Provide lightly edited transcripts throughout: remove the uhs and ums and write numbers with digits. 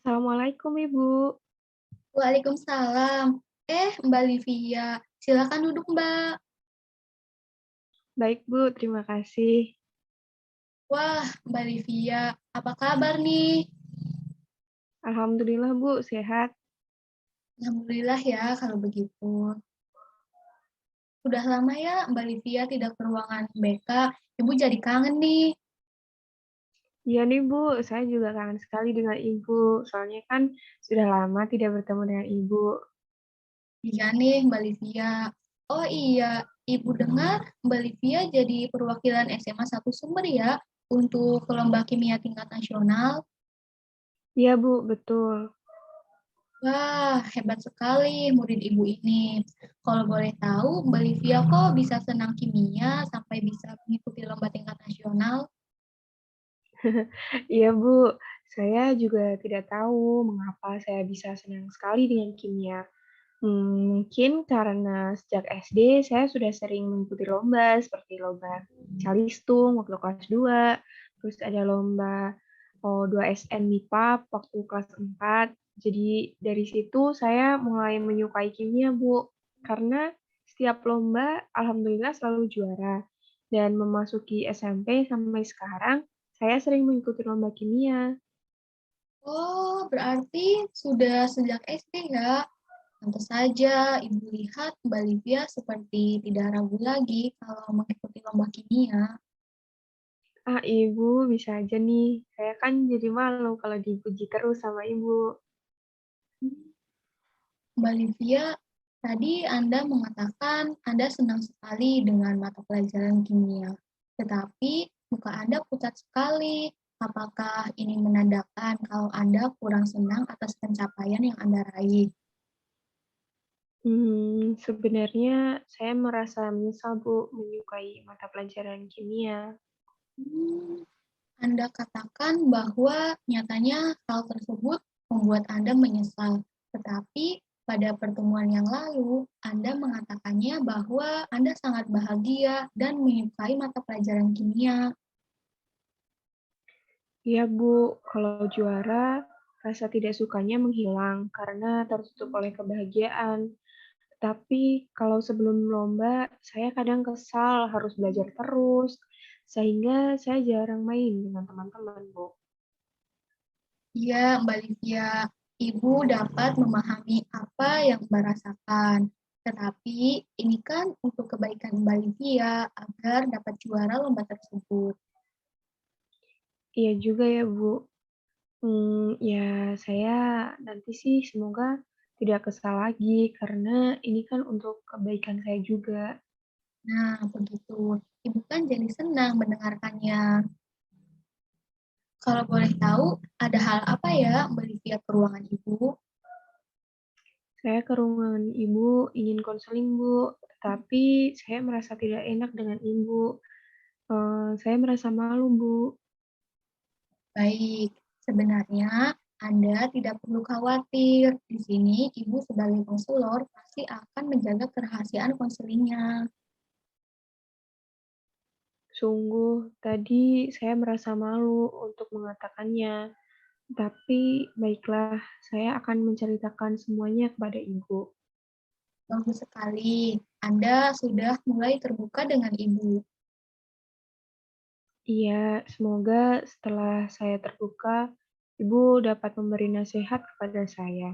Assalamualaikum Ibu. Waalaikumsalam. Mbak Livia, silakan duduk, Mbak. Baik Bu, terima kasih. Wah, Mbak Livia, apa kabar nih? Alhamdulillah Bu, sehat. Alhamdulillah ya kalau begitu. Sudah lama ya Mbak Livia tidak ke ruangan BK. Ibu jadi kangen nih. Iya nih Bu, saya juga kangen sekali dengan Ibu. Soalnya kan sudah lama tidak bertemu dengan Ibu. Iya nih Mbak Livia. Oh iya, Ibu dengar Mbak Livia jadi perwakilan SMA 1 Sumber ya untuk lomba kimia tingkat nasional. Iya Bu, betul. Wah, hebat sekali murid ibu ini. Kalau boleh tahu, Mbak Livia kok bisa senang kimia sampai bisa mengikuti lomba tingkat nasional? Iya Bu, saya juga tidak tahu mengapa saya bisa senang sekali dengan kimia. Mungkin karena sejak SD saya sudah sering mengikuti lomba seperti lomba Calistung waktu kelas 2, terus ada lomba 2SN MIPA waktu kelas 4. Jadi dari situ saya mulai menyukai kimia, Bu. Karena setiap lomba alhamdulillah selalu juara. Dan memasuki SMP sampai sekarang, saya sering mengikuti lomba kimia. Oh, berarti sudah sejak SD ya? Tentu saja, Ibu lihat Mbak Livia seperti tidak ragu lagi kalau mengikuti lomba kimia. Ah, Ibu bisa aja nih. Saya kan jadi malu kalau dipuji terus sama Ibu. Mbak Livia, tadi Anda mengatakan Anda senang sekali dengan mata pelajaran kimia, tetapi muka Anda pucat sekali. Apakah ini menandakan kalau Anda kurang senang atas pencapaian yang Anda raih? Sebenarnya saya merasa menyesal, Bu, menyukai mata pelajaran kimia. Hmm, Anda katakan bahwa nyatanya hal tersebut membuat Anda menyesal, tetapi pada pertemuan yang lalu Anda mengatakannya bahwa Anda sangat bahagia dan menyukai mata pelajaran kimia. Iya, Bu, kalau juara, rasa tidak sukanya menghilang karena tertutup oleh kebahagiaan. Tapi kalau sebelum lomba, saya kadang kesal harus belajar terus, sehingga saya jarang main dengan teman-teman, Bu. Iya, Mbak Livia, Ibu dapat memahami apa yang Mbak rasakan. Tetapi ini kan untuk kebaikan Mbak Livia agar dapat juara lomba tersebut. Iya juga ya, Bu. Ya saya nanti sih semoga tidak kesal lagi karena ini kan untuk kebaikan saya juga. Nah, begitu. Ibu kan jadi senang mendengarkannya. Kalau boleh tahu, ada hal apa ya Mbak Livia ke ruangan Ibu? Saya ke ruangan Ibu ingin konseling, Bu, tetapi saya merasa tidak enak dengan Ibu. Saya merasa malu, Bu. Baik, sebenarnya Anda tidak perlu khawatir. Di sini Ibu sebagai konselor pasti akan menjaga kerahasiaan konselingnya. Sungguh, tadi saya merasa malu untuk mengatakannya. Tapi baiklah, saya akan menceritakan semuanya kepada Ibu. Bagus sekali. Anda sudah mulai terbuka dengan Ibu. Iya, semoga setelah saya terbuka, Ibu dapat memberi nasihat kepada saya.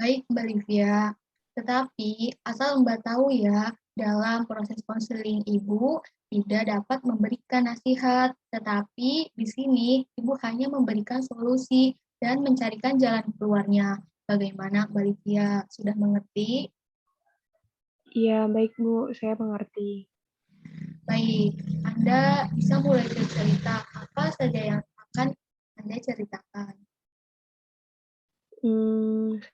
Baik, Mbak Livia. Tetapi, asal Mbak tahu ya, dalam proses konseling Ibu tidak dapat memberikan nasihat, tetapi di sini Ibu hanya memberikan solusi dan mencarikan jalan keluarnya. Bagaimana Mbak Livia? Sudah mengerti? Iya, baik Bu, saya mengerti. Baik, Anda bisa mulai bercerita apa saja yang akan Anda ceritakan.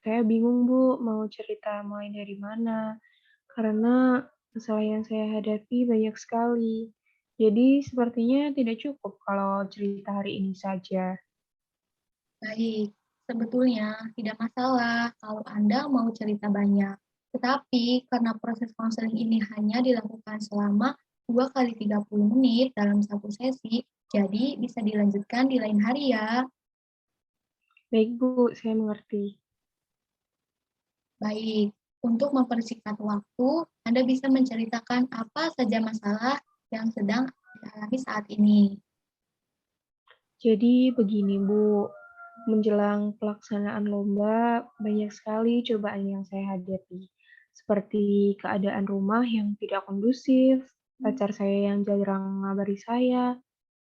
Saya bingung Bu, mau cerita mulai dari mana, karena masalah yang saya hadapi banyak sekali. Jadi sepertinya tidak cukup kalau cerita hari ini saja. Baik, sebetulnya tidak masalah kalau Anda mau cerita banyak. Tetapi karena proses konseling ini hanya dilakukan selama 2 kali 30 menit dalam satu sesi, jadi bisa dilanjutkan di lain hari ya. Baik Bu, saya mengerti. Baik, untuk mempersingkat waktu, Anda bisa menceritakan apa saja masalah yang sedang dialami saat ini. Jadi begini Bu, menjelang pelaksanaan lomba, banyak sekali cobaan yang saya hadapi. Seperti keadaan rumah yang tidak kondusif, pacar saya yang jarang ngabari saya,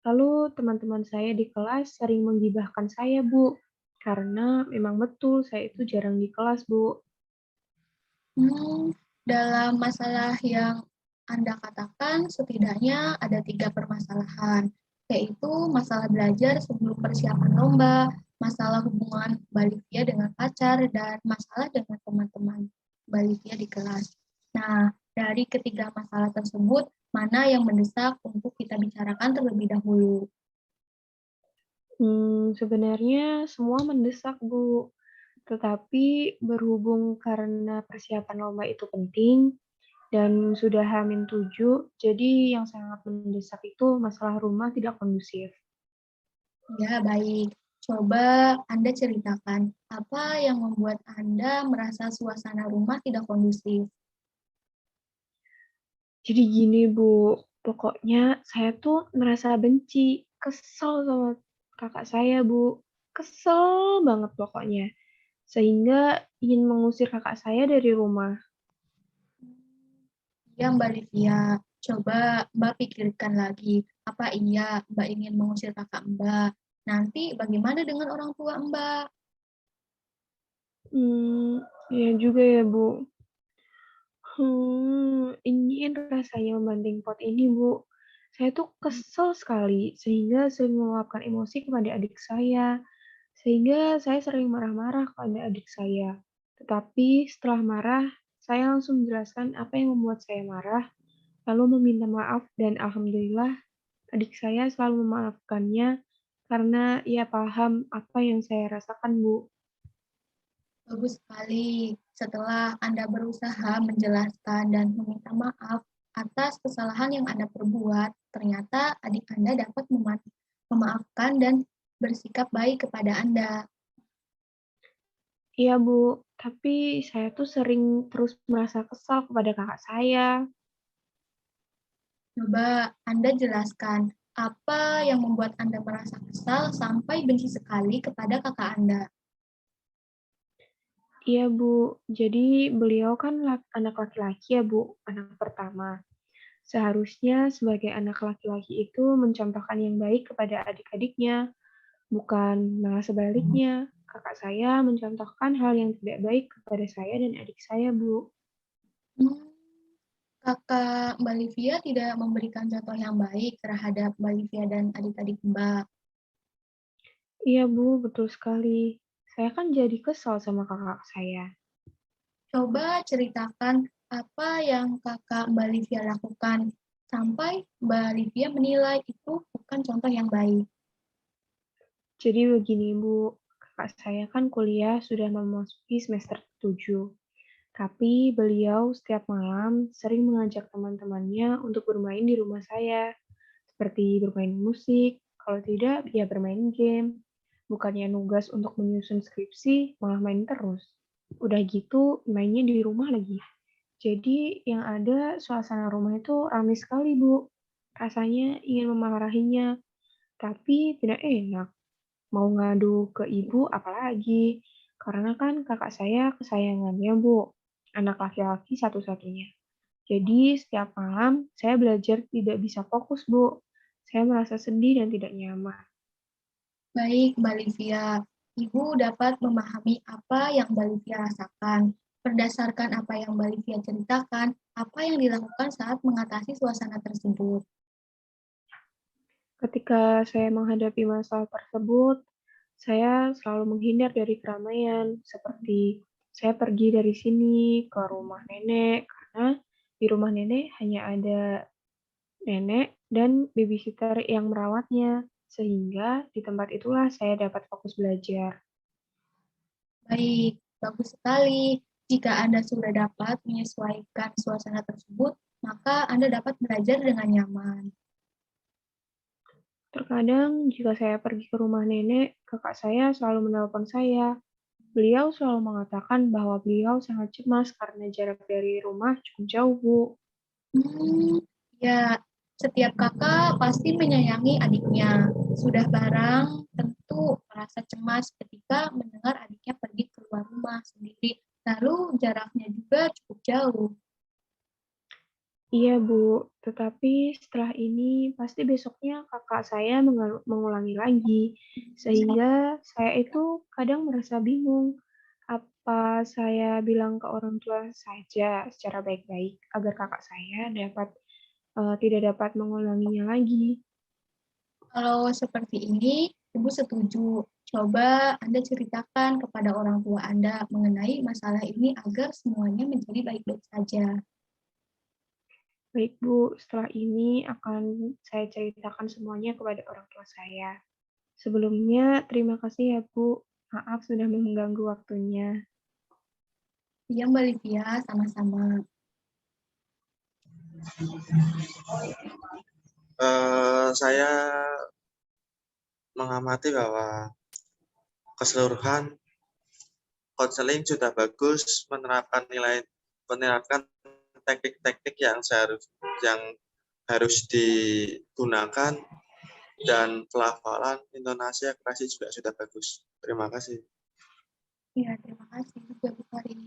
lalu teman-teman saya di kelas sering menggibahkan saya, Bu. Karena memang betul saya itu jarang di kelas, Bu. Hmm, dalam masalah yang Anda katakan, setidaknya ada 3 permasalahan, yaitu masalah belajar sebelum persiapan lomba, masalah hubungan Balivia dengan pacar, dan masalah dengan teman-teman Balivia di kelas. Nah, dari ketiga masalah tersebut, mana yang mendesak untuk kita bicarakan terlebih dahulu? Sebenarnya semua mendesak, Bu. Tetapi berhubung karena persiapan lomba itu penting, dan sudah H-7, jadi yang sangat mendesak itu masalah rumah tidak kondusif. Ya, baik. Coba Anda ceritakan apa yang membuat Anda merasa suasana rumah tidak kondusif. Jadi gini Bu, pokoknya saya tuh merasa benci, kesel sama kakak saya Bu, kesel banget pokoknya. Sehingga ingin mengusir kakak saya dari rumah. Ya, Mbak Livia, coba Mbak pikirkan lagi, apa iya Mbak ingin mengusir kakak Mbak? Nanti bagaimana dengan orang tua Mbak? Hmm, iya juga ya Bu. Ingin rasanya membanting pot ini, Bu. Saya tuh kesel sekali, sehingga sering meluapkan emosi kepada adik saya. Sehingga saya sering marah-marah kepada adik saya. Tetapi setelah marah, saya langsung menjelaskan apa yang membuat saya marah, lalu meminta maaf dan alhamdulillah adik saya selalu memaafkannya karena ia paham apa yang saya rasakan, Bu. Bagus sekali. Setelah Anda berusaha menjelaskan dan meminta maaf atas kesalahan yang Anda perbuat, ternyata adik Anda dapat memaafkan dan bersikap baik kepada Anda. Iya, Bu, tapi saya tuh sering terus merasa kesal kepada kakak saya. Coba Anda jelaskan apa yang membuat Anda merasa kesal sampai benci sekali kepada kakak Anda. Iya, Bu. Jadi beliau kan anak laki-laki ya, Bu, anak pertama. Seharusnya sebagai anak laki-laki itu mencontohkan yang baik kepada adik-adiknya, bukan malah sebaliknya. Kakak saya mencontohkan hal yang tidak baik kepada saya dan adik saya, Bu. Hmm, kakak Mbak Livia tidak memberikan contoh yang baik terhadap Mbak Livia dan adik-adik Mbak. Iya, Bu, betul sekali. Saya kan jadi kesal sama kakak saya. Coba ceritakan apa yang kakak Mbak Livia lakukan sampai Mbak Livia menilai itu bukan contoh yang baik. Jadi begini, Bu. Kakak saya kan kuliah sudah memasuki semester 7. Tapi beliau setiap malam sering mengajak teman-temannya untuk bermain di rumah saya, seperti bermain musik, kalau tidak ya bermain game. Bukannya nugas untuk menyusun skripsi, malah main terus. Udah gitu, mainnya di rumah lagi. Jadi yang ada suasana rumah itu ramai sekali, Bu. Rasanya ingin memarahinya, tapi tidak enak. Mau ngadu ke ibu apalagi, karena kan kakak saya kesayangannya, Bu. Anak laki-laki satu-satunya. Jadi setiap malam saya belajar tidak bisa fokus, Bu. Saya merasa sedih dan tidak nyaman. Baik, Mbak Livia. Ibu dapat memahami apa yang Mbak Livia rasakan. Berdasarkan apa yang Mbak Livia ceritakan, apa yang dilakukan saat mengatasi suasana tersebut. Ketika saya menghadapi masalah tersebut, saya selalu menghindar dari keramaian, seperti saya pergi dari sini ke rumah nenek, karena di rumah nenek hanya ada nenek dan babysitter yang merawatnya, sehingga di tempat itulah saya dapat fokus belajar. Baik, bagus sekali. Jika Anda sudah dapat menyesuaikan suasana tersebut, maka Anda dapat belajar dengan nyaman. Terkadang jika saya pergi ke rumah nenek, kakak saya selalu menelpon saya. Beliau selalu mengatakan bahwa beliau sangat cemas karena jarak dari rumah cukup jauh, Bu. Hmm, ya, setiap kakak pasti menyayangi adiknya. Sudah barang tentu merasa cemas ketika mendengar adiknya pergi keluar rumah sendiri. Lalu jaraknya juga cukup jauh. Iya, Bu. Tetapi setelah ini pasti besoknya kakak saya mengulangi lagi. Sehingga saya itu kadang merasa bingung. Apa saya bilang ke orang tua saja secara baik-baik agar kakak saya tidak dapat mengulanginya lagi. Kalau seperti ini, Ibu setuju. Coba Anda ceritakan kepada orang tua Anda mengenai masalah ini agar semuanya menjadi baik-baik saja. Baik, Bu. Setelah ini akan saya ceritakan semuanya kepada orang tua saya. Sebelumnya, terima kasih ya, Bu. Maaf sudah mengganggu waktunya. Ya, Mbak Livia, sama-sama. Saya mengamati bahwa keseluruhan konseling sudah bagus menerapkan teknik-teknik yang harus digunakan dan pelafalan intonasi ekspresi juga sudah bagus. Terima kasih. Ya, terima kasih juga Bu Fari.